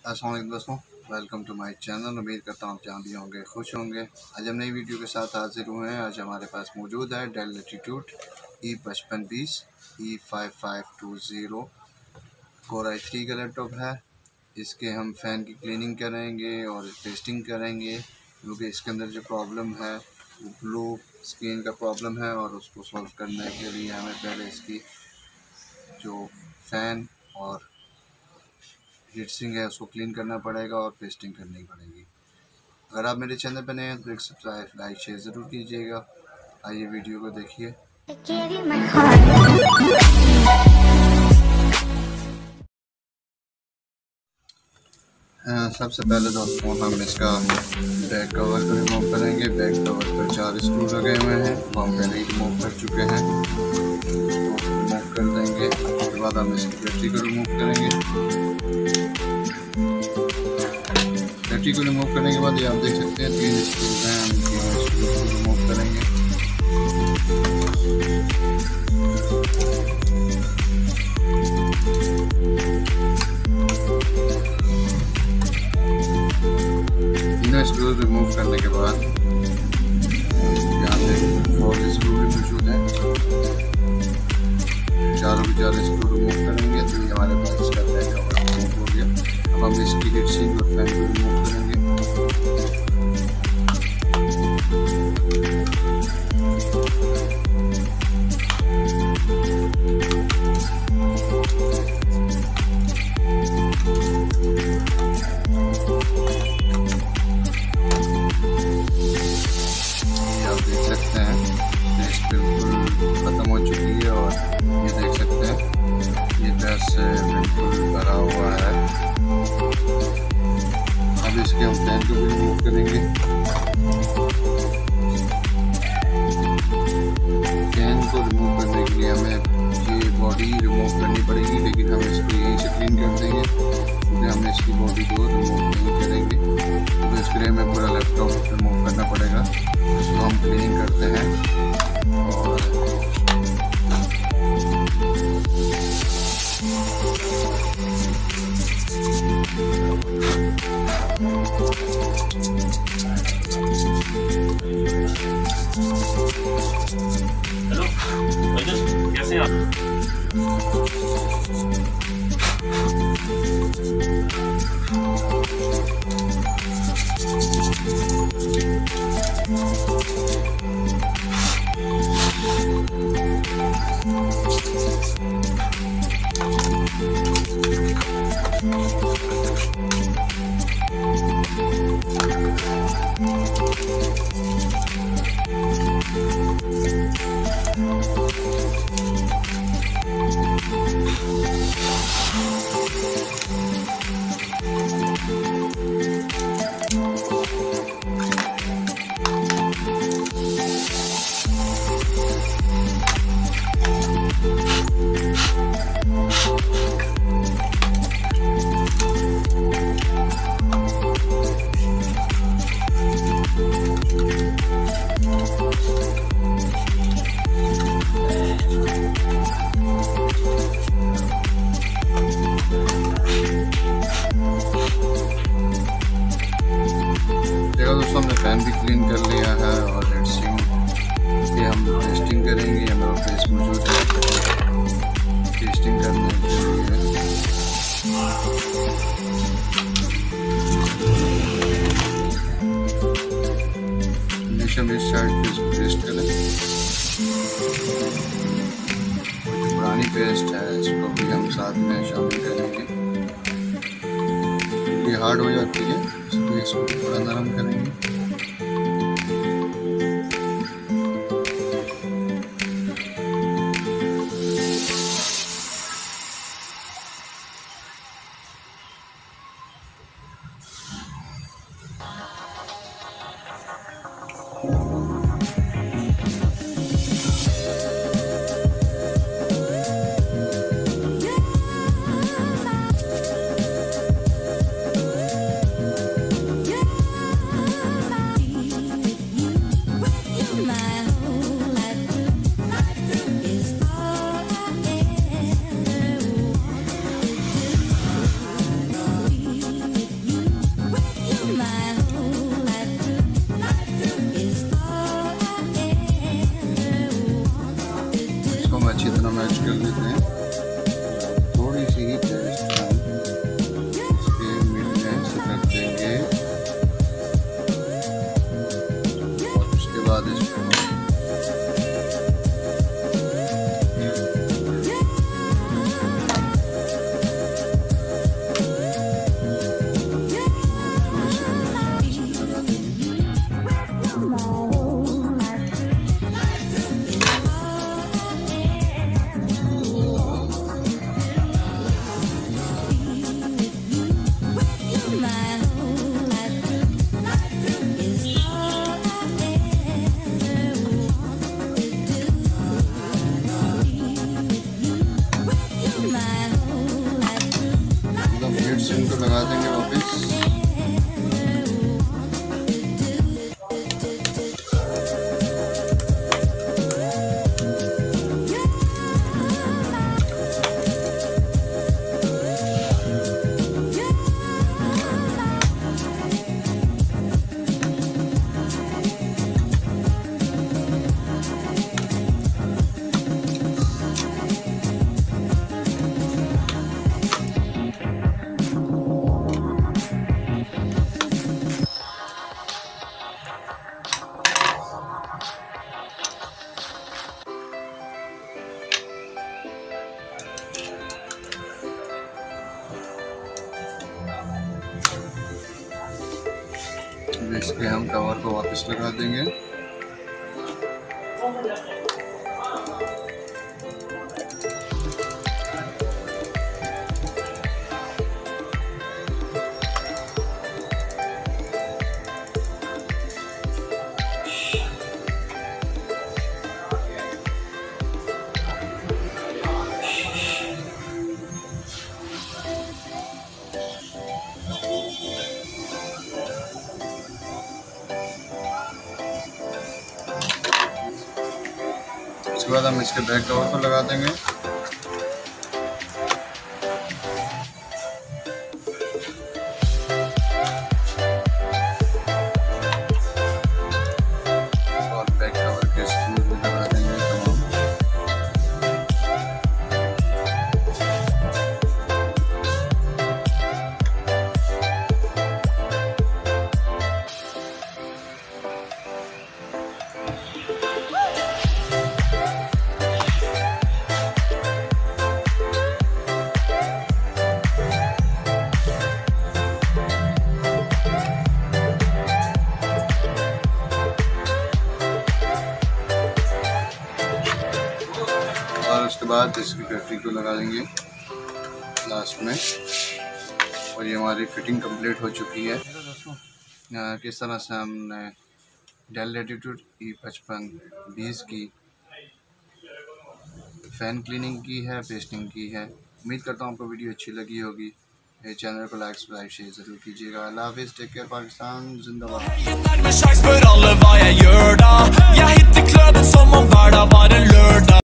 अस्सलाम वालेकुम दोस्तों, वेलकम टू माय चैनल। उम्मीद करता हूँ आप जहाँ भी होंगे खुश होंगे। आज हम नई वीडियो के साथ हाजिर हुए हैं। आज हमारे पास मौजूद है del latitude E5520 E5520 core i3 का लैपटॉप है। इसके हम फ़ैन की क्लीनिंग करेंगे और टेस्टिंग करेंगे, क्योंकि इसके अंदर जो प्रॉब्लम है वो ब्लू स्क्रीन का प्रॉब्लम है और उसको सॉल्व करने के लिए हमें पहले इसकी जो फ़ैन और हीटसिंग है उसको क्लीन करना पड़ेगा और पेस्टिंग करनी पड़ेगी। अगर आप मेरे चैनल पर नए हैं तो एक सब्सक्राइब लाइक शेयर ज़रूर कीजिएगा। आइए वीडियो को देखिए। सबसे पहले दोस्तों हम इसका बैक कवर को रिमूव करेंगे। बैक कवर पर 4 स्क्रू लगे हुए हैं, वो हम पहले ही रिमूव कर चुके हैं, तो रिमूव कर देंगे। उसके बाद हम इसकी बैटरी को रिमूव करेंगे। बैटरी को रिमूव करने के बाद ये आप देख सकते हैं 3 स्क्रू हैं, हम 3 स्क्रू को रिमूव करेंगे। तीनों स्क्रू रिमूव करने के बाद यहाँ पे 4 स्क्रू भी मौजूद हैं। चारों के 4 स्क्रू रिमूव करेंगे तो ये हमारे पास इसका बैक कवर रिमूव हो गया। अब हम इसकी हीटसिंग और फैन को रिमूव करेंगे। आप देख सकते हैं टेस्ट बिल्कुल ख़त्म हो चुकी है और ये देख सकते हैं ये गैस से बिल्कुल भरा हुआ है। अब इसके हम फैन को भी रिमूव करेंगे। फैन को रिमूव करने के लिए हमें ये बॉडी रिमूव करनी पड़ेगी, लेकिन हम इसको यहीं से क्लीन कर देंगे, क्योंकि हम इसकी बॉडी को रिमूव नहीं करेंगे। तो इसके लिए हमें पूरा लैपटॉप रिमूव करना पड़ेगा। इसको हम क्लीनिंग करते हैं और हेलो, कैसे हैं आप? दोस्तों हमने फैन भी क्लीन कर लिया है और हीटसिंग की हम टेस्टिंग करेंगे। हमारा फेस मौजूद है टेस्टिंग करने के लिए। हमेशा हम इस साइड पे इसको टेस्ट करें। जो पुरानी पेस्ट है इसको भी हम साथ में शामिल करेंगे। ये हार्ड हो जाती है, इसको थोड़ा नरम करेंगे। हीट सिंक को लगा देंगे वापस। इसके हम कवर को वापस लगा देंगे। उसके बाद हम इसके बैक कवर को लगा देंगे। और बैक कवर के स्क्रूज भी लगा देंगे तमाम। और उसके बाद इसकी बैटरी को लगा देंगे लास्ट में। और ये हमारी फिटिंग कंप्लीट हो चुकी है। किस तरह से हमने डेल लैटिट्यूड E5520 की फ़ैन क्लीनिंग की है, पेस्टिंग की है। उम्मीद करता हूँ आपको वीडियो अच्छी लगी होगी। मेरे चैनल को लाइक सब्सक्राइब शेयर ज़रूर कीजिएगा। अल्लाह हाफिज़, टेक केयर, पाकिस्तान जिंदाबाद।